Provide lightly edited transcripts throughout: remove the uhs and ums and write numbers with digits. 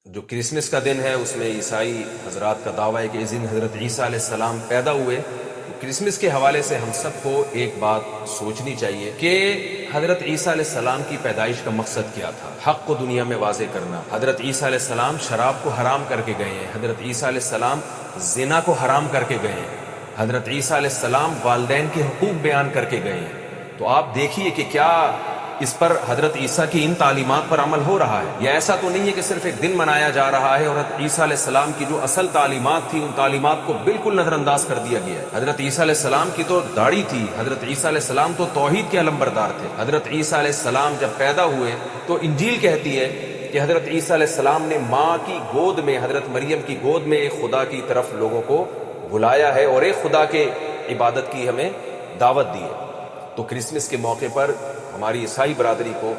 جو کرسمس کا دن ہے اس میں عیسائی حضرات کا دعویٰ ہے کہ اس دن حضرت عیسیٰ علیہ السلام پیدا ہوئے. تو کرسمس کے حوالے سے ہم سب کو ایک بات سوچنی چاہیے کہ حضرت عیسیٰ علیہ السلام کی پیدائش کا مقصد کیا تھا. حق کو دنیا میں واضح کرنا. حضرت عیسیٰ علیہ السلام شراب کو حرام کر کے گئے ہیں. حضرت عیسیٰ علیہ السلام زنا کو حرام کر کے گئے ہیں. حضرت عیسیٰ علیہ السلام والدین کے حقوق بیان کر کے گئے ہیں. تو آپ دیکھیے کہ کیا اس پر حضرت عیسیٰ کی ان تعلیمات پر عمل ہو رہا ہے. یا ایسا تو نہیں ہے کہ صرف ایک دن منایا جا رہا ہے اور حضرت عیسیٰ علیہ السلام کی جو اصل تعلیمات تھی ان تعلیمات کو بالکل نظر انداز کر دیا گیا ہے. حضرت عیسیٰ علیہ السلام کی تو داڑھی تھی. حضرت عیسیٰ علیہ السلام تو توحید کے علمبردار تھے. حضرت عیسیٰ علیہ السلام جب پیدا ہوئے تو انجیل کہتی ہے کہ حضرت عیسیٰ علیہ السلام نے ماں کی گود میں، حضرت مریم کی گود میں، ایک خدا کی طرف لوگوں کو بلایا ہے اور ایک خدا کے عبادت کی ہمیں دعوت دی ہے. تو کرسمس کے موقع پر ہماری عیسائی برادری کو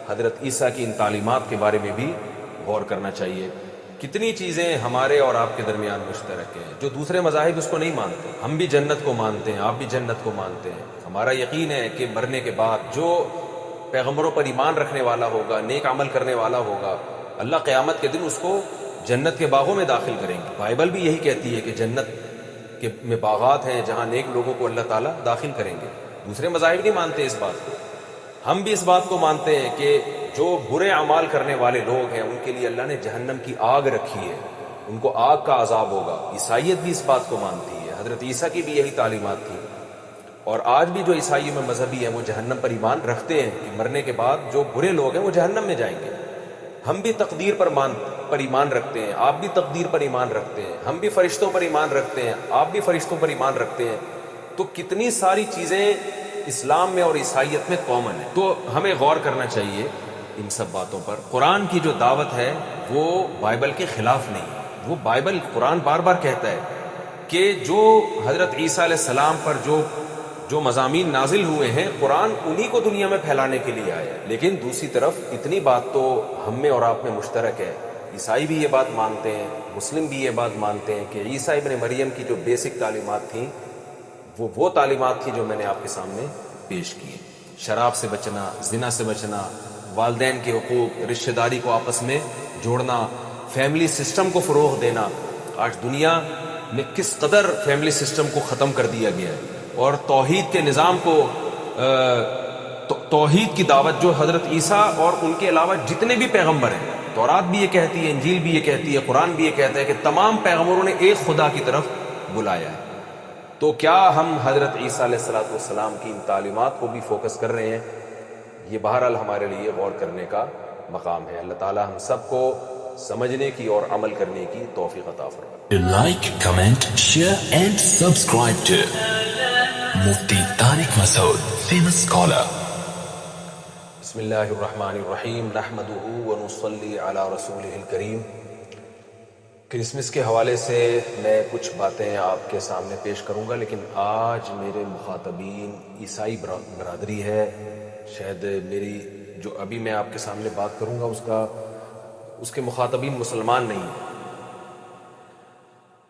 حضرت عیسیٰ کی ان تعلیمات کے بارے میں بھی غور کرنا چاہیے. کتنی چیزیں ہمارے اور آپ کے درمیان مشترک ہیں. جو دوسرے مذاہب اس کو نہیں مانتے. ہم بھی جنت کو مانتے ہیں، آپ بھی جنت کو مانتے ہیں. ہمارا یقین ہے کہ مرنے کے بعد جو پیغمبروں پر ایمان رکھنے والا ہوگا، نیک عمل کرنے والا ہوگا، اللہ قیامت کے دن اس کو جنت کے باغوں میں داخل کریں گے. بائبل بھی یہی کہتی ہے کہ جنت میں باغات ہیں جہاں نیک لوگوں کو اللہ تعالیٰ داخل کریں گے. دوسرے مذاہب نہیں مانتے اس بات کو. ہم بھی اس بات کو مانتے ہیں کہ جو برے اعمال کرنے والے لوگ ہیں ان کے لیے اللہ نے جہنم کی آگ رکھی ہے، ان کو آگ کا عذاب ہوگا. عیسائیت بھی اس بات کو مانتی ہے. حضرت عیسیٰ کی بھی یہی تعلیمات تھی. اور آج بھی جو عیسائیوں میں مذہبی ہیں وہ جہنم پر ایمان رکھتے ہیں کہ مرنے کے بعد جو برے لوگ ہیں وہ جہنم میں جائیں گے. ہم بھی تقدیر پر ایمان رکھتے ہیں، آپ بھی تقدیر پر ایمان رکھتے ہیں. ہم بھی فرشتوں پر ایمان رکھتے ہیں، آپ بھی فرشتوں پر ایمان رکھتے ہیں. تو کتنی ساری چیزیں اسلام میں اور عیسائیت میں کامن ہے. تو ہمیں غور کرنا چاہیے ان سب باتوں پر. قرآن کی جو دعوت ہے وہ بائبل کے خلاف نہیں. وہ بائبل، قرآن بار بار کہتا ہے کہ جو حضرت عیسیٰ علیہ السلام پر جو مضامین نازل ہوئے ہیں قرآن انہی کو دنیا میں پھیلانے کے لیے آیا. لیکن دوسری طرف اتنی بات تو ہم میں اور آپ میں مشترک ہے. عیسائی بھی یہ بات مانتے ہیں، مسلم بھی یہ بات مانتے ہیں کہ عیسیٰ ابن مریم کی جو بیسک تعلیمات تھیں وہ تعلیمات تھی جو میں نے آپ کے سامنے پیش کی. شراب سے بچنا، زنا سے بچنا، والدین کے حقوق، رشتہ داری کو آپس میں جوڑنا، فیملی سسٹم کو فروغ دینا. آج دنیا میں کس قدر فیملی سسٹم کو ختم کر دیا گیا ہے اور توحید کے نظام کو، توحید کی دعوت جو حضرت عیسیٰ اور ان کے علاوہ جتنے بھی پیغمبر ہیں، تورات بھی یہ کہتی ہے، انجیل بھی یہ کہتی ہے، قرآن بھی یہ کہتا ہے کہ تمام پیغمبروں نے ایک خدا کی طرف بلایا ہے. تو کیا ہم حضرت عیسیٰ علیہ السلام کی ان تعلیمات کو بھی فوکس کر رہے ہیں؟ یہ بہرحال ہمارے لیے غور کرنے کا مقام ہے. اللہ تعالی ہم سب کو سمجھنے کی اور عمل کرنے کی توفیق عطا فرمائے. Like, comment, share and subscribe to Mufti Tariq Masood, famous scholar. بسم اللہ الرحمن الرحیم، نحمدہ ونصلی علی رسولہ الکریم. کرسمس کے حوالے سے میں کچھ باتیں آپ کے سامنے پیش کروں گا، لیکن آج میرے مخاطبین عیسائی برادری ہے. شاید میری جو ابھی میں آپ کے سامنے بات کروں گا اس کے مخاطبین مسلمان نہیں ہیں.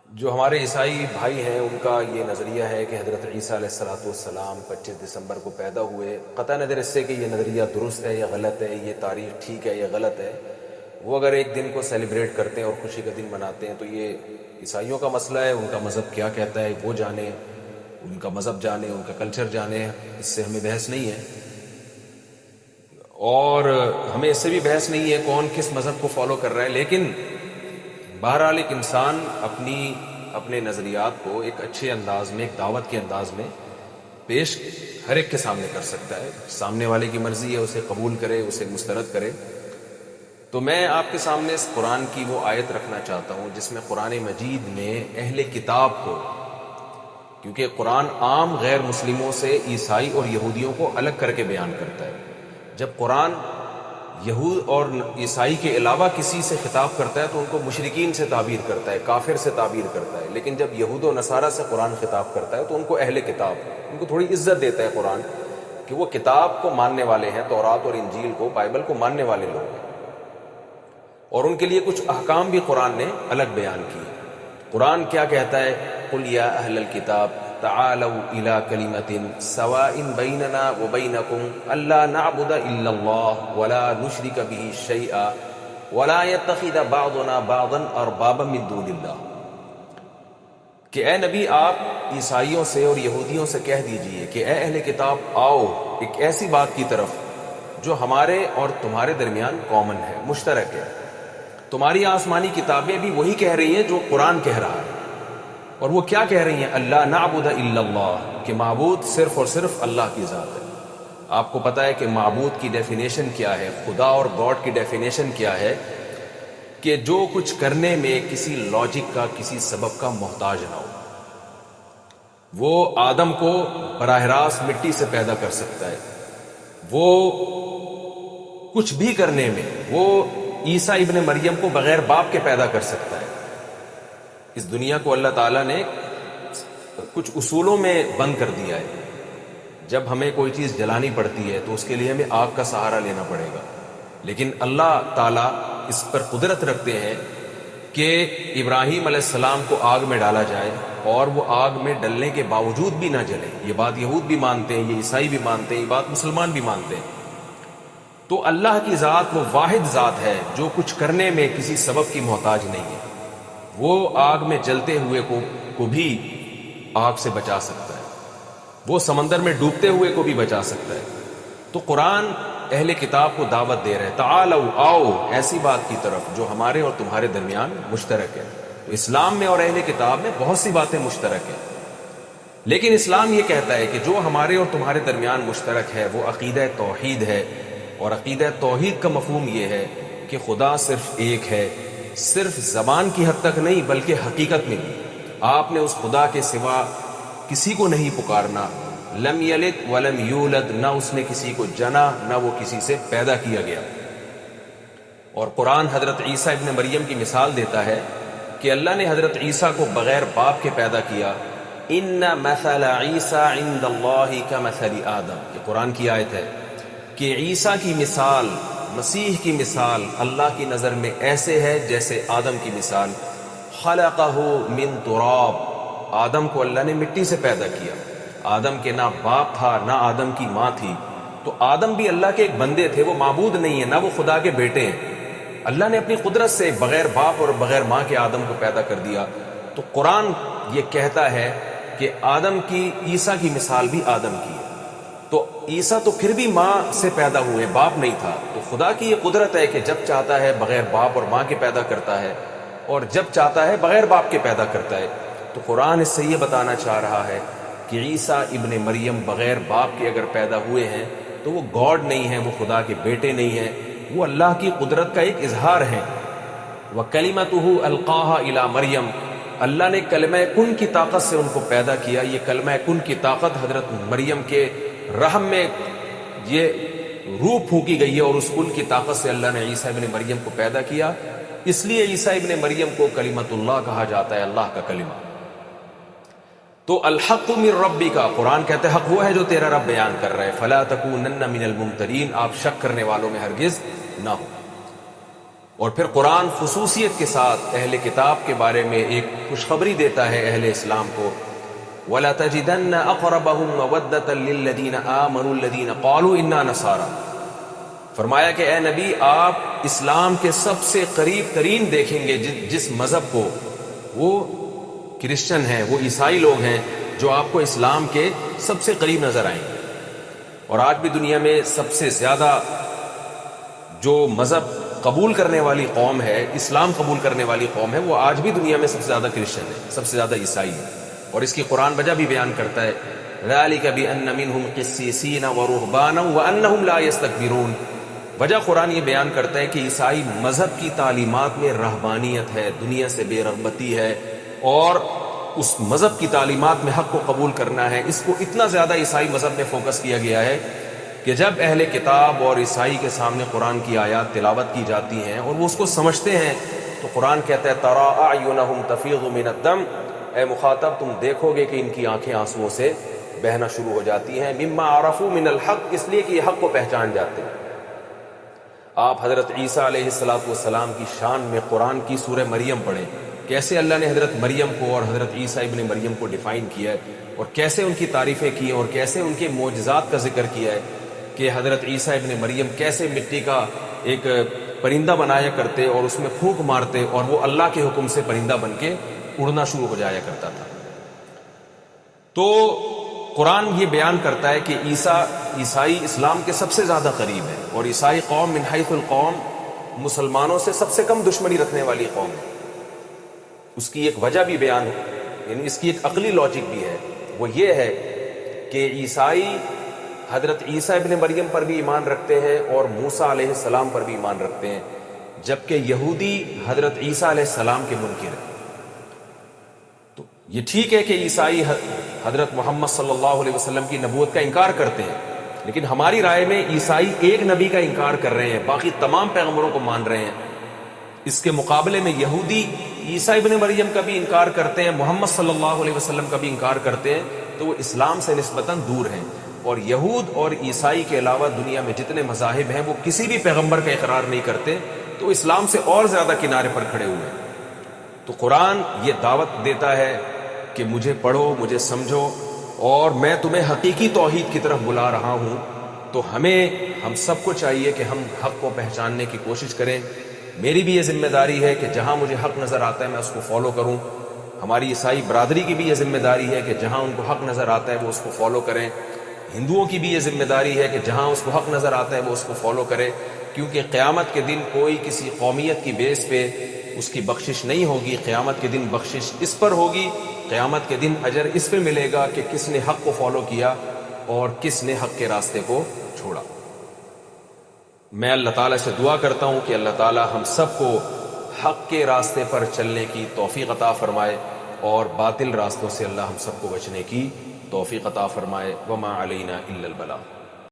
جو ہمارے عیسائی بھائی ہیں ان کا یہ نظریہ ہے کہ حضرت عیسیٰ علیہ السلام 25 دسمبر کو پیدا ہوئے. قطع نظر اس سے کہ یہ نظریہ درست ہے یا غلط ہے، یہ تاریخ ٹھیک ہے یا غلط ہے، وہ اگر ایک دن کو سیلیبریٹ کرتے ہیں اور خوشی کا دن مناتے ہیں تو یہ عیسائیوں کا مسئلہ ہے. ان کا مذہب کیا کہتا ہے وہ جانیں، ان کا مذہب جانیں، ان کا کلچر جانیں. اس سے ہمیں بحث نہیں ہے اور ہمیں اس سے بھی بحث نہیں ہے کون کس مذہب کو فالو کر رہا ہے. لیکن بہرحال ایک انسان اپنے نظریات کو ایک اچھے انداز میں، ایک دعوت کے انداز میں پیش ہر ایک کے سامنے کر سکتا ہے. سامنے والے کی مرضی ہے، اسے قبول کرے، اسے مسترد کرے. تو میں آپ کے سامنے اس قرآن کی وہ آیت رکھنا چاہتا ہوں جس میں قرآن مجید میں اہل کتاب کو، کیونکہ قرآن عام غیر مسلموں سے عیسائی اور یہودیوں کو الگ کر کے بیان کرتا ہے. جب قرآن یہود اور عیسائی کے علاوہ کسی سے خطاب کرتا ہے تو ان کو مشرکین سے تعبیر کرتا ہے، کافر سے تعبیر کرتا ہے. لیکن جب یہود و نصارہ سے قرآن خطاب کرتا ہے تو ان کو اہل کتاب، ان کو تھوڑی عزت دیتا ہے قرآن کہ وہ کتاب کو ماننے والے ہیں، تورات اور انجیل کو، بائبل کو ماننے والے لوگ ہیں. اور ان کے لیے کچھ احکام بھی قرآن نے الگ بیان کیے. قرآن کیا کہتا ہے؟ قل یا اہل الکتاب تعالوا الی کلمۃ سواء بیننا وبینکم الا نعبد الا اللہ ولا نشرک بہ شیئا وَلَا يَتَّخِذَ بَعْضُنَا بَعْضًا أَرْبَابًا مِّن دُونِ اللَّهِ، کہ اے نبی آپ عیسائیوں سے اور یہودیوں سے کہہ دیجئے کہ اے اہل کتاب آؤ ایک ایسی بات کی طرف جو ہمارے اور تمہارے درمیان کامن ہے، مشترک ہے۔ تمہاری آسمانی کتابیں بھی وہی کہہ رہی ہیں جو قرآن کہہ رہا ہے، اور وہ کیا کہہ رہی ہیں؟ اللہ نعبد الا اللہ، کہ معبود صرف اور صرف اللہ کی ذات ہے۔ آپ کو پتہ ہے کہ معبود کی ڈیفینیشن کیا ہے، خدا اور گاڈ کی ڈیفینیشن کیا ہے؟ کہ جو کچھ کرنے میں کسی لاجک کا، کسی سبب کا محتاج نہ ہو۔ وہ آدم کو براہ راست مٹی سے پیدا کر سکتا ہے، وہ کچھ بھی کرنے میں، وہ عیسیٰ ابن مریم کو بغیر باپ کے پیدا کر سکتا ہے۔ اس دنیا کو اللہ تعالیٰ نے کچھ اصولوں میں بند کر دیا ہے۔ جب ہمیں کوئی چیز جلانی پڑتی ہے تو اس کے لیے ہمیں آگ کا سہارا لینا پڑے گا، لیکن اللہ تعالیٰ اس پر قدرت رکھتے ہیں کہ ابراہیم علیہ السلام کو آگ میں ڈالا جائے اور وہ آگ میں ڈلنے کے باوجود بھی نہ جلے۔ یہ بات یہود بھی مانتے ہیں، یہ عیسائی بھی مانتے ہیں، یہ بات مسلمان بھی مانتے ہیں۔ تو اللہ کی ذات وہ واحد ذات ہے جو کچھ کرنے میں کسی سبب کی محتاج نہیں ہے۔ وہ آگ میں جلتے ہوئے کو بھی آگ سے بچا سکتا ہے، وہ سمندر میں ڈوبتے ہوئے کو بھی بچا سکتا ہے۔ تو قرآن اہل کتاب کو دعوت دے رہے ہیں، تعالوا آؤ ایسی بات کی طرف جو ہمارے اور تمہارے درمیان مشترک ہے۔ تو اسلام میں اور اہل کتاب میں بہت سی باتیں مشترک ہیں، لیکن اسلام یہ کہتا ہے کہ جو ہمارے اور تمہارے درمیان مشترک ہے وہ عقیدہ توحید ہے، اور عقیدہ توحید کا مفہوم یہ ہے کہ خدا صرف ایک ہے، صرف زبان کی حد تک نہیں بلکہ حقیقت میں بھی۔ آپ نے اس خدا کے سوا کسی کو نہیں پکارنا، لم یلد ولم یولد، نہ اس نے کسی کو جنا نہ وہ کسی سے پیدا کیا گیا۔ اور قرآن حضرت عیسیٰ ابن مریم کی مثال دیتا ہے کہ اللہ نے حضرت عیسیٰ کو بغیر باپ کے پیدا کیا۔ ان مثل عیسیٰ عند اللہ کمثل آدم، یہ قرآن کی آیت ہے کہ عیسیٰ کی مثال، مسیح کی مثال اللہ کی نظر میں ایسے ہے جیسے آدم کی مثال۔ خلقہ من تراب، آدم کو اللہ نے مٹی سے پیدا کیا۔ آدم کے نہ باپ تھا نہ آدم کی ماں تھی، تو آدم بھی اللہ کے ایک بندے تھے، وہ معبود نہیں ہے، نہ وہ خدا کے بیٹے ہیں۔ اللہ نے اپنی قدرت سے بغیر باپ اور بغیر ماں کے آدم کو پیدا کر دیا۔ تو قرآن یہ کہتا ہے کہ آدم کی، عیسیٰ کی مثال بھی آدم کی ہے۔ تو عیسیٰ تو پھر بھی ماں سے پیدا ہوئے، باپ نہیں تھا۔ تو خدا کی یہ قدرت ہے کہ جب چاہتا ہے بغیر باپ اور ماں کے پیدا کرتا ہے، اور جب چاہتا ہے بغیر باپ کے پیدا کرتا ہے۔ تو قرآن اس سے یہ بتانا چاہ رہا ہے کہ عیسیٰ ابن مریم بغیر باپ کے اگر پیدا ہوئے ہیں تو وہ گاڈ نہیں ہیں، وہ خدا کے بیٹے نہیں ہیں، وہ اللہ کی قدرت کا ایک اظہار ہے۔ وَكَلِمَتُهُ أَلْقَاهَا إِلَى مریم، اللہ نے کلمہ کن کی طاقت سے ان کو پیدا کیا۔ یہ کلمہ کن کی طاقت حضرت مریم کے رحم میں یہ روح پھونکی گئی ہے، اور اس کن کی طاقت سے اللہ نے عیسیٰ ابن مریم کو پیدا کیا۔ اس لیے عیسیٰ ابن مریم کو کلمۃ اللہ کہا جاتا ہے، اللہ کا کلمہ۔ تو الحق من ربک، قرآن کہتا ہے حق وہ ہے جو تیرا رب بیان کر رہا ہے۔ فلا تکونن من الممترین، آپ شک کرنے والوں میں ہرگز نہ ہو۔ اور پھر قرآن خصوصیت کے ساتھ اہل کتاب کے بارے میں ایک خوشخبری دیتا ہے اہل اسلام کو۔ وَلَتَجِدَنَّ أَقْرَبَهُمْ مَوَدَّةً لِلَّذِينَ آمَنُوا الَّذِينَ قَالُوا إِنَّا نَصَارَىٰ، فرمایا کہ اے نبی آپ اسلام کے سب سے قریب ترین دیکھیں گے جس مذہب کو، وہ کرسچن ہیں، وہ عیسائی لوگ ہیں جو آپ کو اسلام کے سب سے قریب نظر آئیں گے۔ اور آج بھی دنیا میں سب سے زیادہ جو مذہب قبول کرنے والی قوم ہے، اسلام قبول کرنے والی قوم ہے، وہ آج بھی دنیا میں سب سے زیادہ کرسچن ہے، سب سے زیادہ عیسائی ہے۔ اور اس کی قرآن وجہ بھی بیان کرتا ہے، ذَلِكَ بِأَنَّ مِنْهُمْ قِسِّيسِينَ وَرُهْبَانًا وَأَنَّهُمْ لَا يَسْتَكْبِرُونَ۔ وجہ قرآن یہ بیان کرتا ہے کہ عیسائی مذہب کی تعلیمات میں رہبانیت ہے، دنیا سے بے رغبتی ہے، اور اس مذہب کی تعلیمات میں حق کو قبول کرنا ہے۔ اس کو اتنا زیادہ عیسائی مذہب میں فوکس کیا گیا ہے کہ جب اہل کتاب اور عیسائی کے سامنے قرآن کی آیات تلاوت کی جاتی ہیں اور وہ اس کو سمجھتے ہیں، تو قرآن کہتا ہے تَرَىٰ أَعْيُنَهُمْ تَفِيضُ مِنَ الدَّمْعِ، اے مخاطب تم دیکھو گے کہ ان کی آنکھیں آنسوؤں سے بہنا شروع ہو جاتی ہیں، مِمَّا عَرَفُوا مِنَ الْحَقِّ، اس لیے کہ یہ حق کو پہچان جاتے ہیں۔ آپ حضرت عیسیٰ علیہ السلام کی شان میں قرآن کی سورہ مریم پڑھیں، کیسے اللہ نے حضرت مریم کو اور حضرت عیسیٰ ابن مریم کو ڈیفائن کیا ہے، اور کیسے ان کی تعریفیں کی ہیں، اور کیسے ان کے معجزات کا ذکر کیا ہے کہ حضرت عیسیٰ ابن مریم کیسے مٹی کا ایک پرندہ بنایا کرتے اور اس میں پھونک مارتے اور وہ اللہ کے حکم سے پرندہ بن کے اڑنا شروع ہو جایا کرتا تھا۔ تو قرآن یہ بیان کرتا ہے کہ عیسائی اسلام کے سب سے زیادہ قریب ہے، اور عیسائی قوم من حیث القوم مسلمانوں سے سب سے کم دشمنی رکھنے والی قوم ہے۔ اس کی ایک وجہ بھی بیان ہے، یعنی اس کی ایک عقلی لاجک بھی ہے، وہ یہ ہے کہ عیسائی حضرت عیسیٰ ابن مریم پر بھی ایمان رکھتے ہیں اور موسیٰ علیہ السلام پر بھی ایمان رکھتے ہیں، جبکہ یہودی حضرت عیسیٰ علیہ السلام کے منکر ہیں۔ تو یہ ٹھیک ہے کہ عیسائی حضرت محمد صلی اللہ علیہ وسلم کی نبوت کا انکار کرتے ہیں، لیکن ہماری رائے میں عیسائی ایک نبی کا انکار کر رہے ہیں، باقی تمام پیغمبروں کو مان رہے ہیں۔ اس کے مقابلے میں یہودی عیسیٰ ابن مریم کا بھی انکار کرتے ہیں، محمد صلی اللہ علیہ وسلم کا بھی انکار کرتے ہیں، تو وہ اسلام سے نسبتاً دور ہیں۔ اور یہود اور عیسائی کے علاوہ دنیا میں جتنے مذاہب ہیں وہ کسی بھی پیغمبر کا اقرار نہیں کرتے، تو اسلام سے اور زیادہ کنارے پر کھڑے ہوئے ہیں۔ تو قرآن یہ دعوت دیتا ہے کہ مجھے پڑھو، مجھے سمجھو، اور میں تمہیں حقیقی توحید کی طرف بلا رہا ہوں۔ تو ہم سب کو چاہیے کہ ہم حق کو پہچاننے کی کوشش کریں۔ میری بھی یہ ذمہ داری ہے کہ جہاں مجھے حق نظر آتا ہے میں اس کو فالو کروں۔ ہماری عیسائی برادری کی بھی یہ ذمہ داری ہے کہ جہاں ان کو حق نظر آتا ہے وہ اس کو فالو کریں۔ ہندوؤں کی بھی یہ ذمہ داری ہے کہ جہاں اس کو حق نظر آتا ہے وہ اس کو فالو کرے، کیونکہ قیامت کے دن کوئی کسی قومیت کی بیس پہ اس کی بخشش نہیں ہوگی۔ قیامت کے دن بخشش اس پر ہوگی، قیامت کے دن اجر اس پہ ملے گا کہ کس نے حق کو فالو کیا اور کس نے حق کے راستے کو چھوڑا۔ میں اللہ تعالیٰ سے دعا کرتا ہوں کہ اللہ تعالیٰ ہم سب کو حق کے راستے پر چلنے کی توفیق عطا فرمائے اور باطل راستوں سے اللہ ہم سب کو بچنے کی توفیق عطا فرمائے۔ وما علینا الا البلاغ۔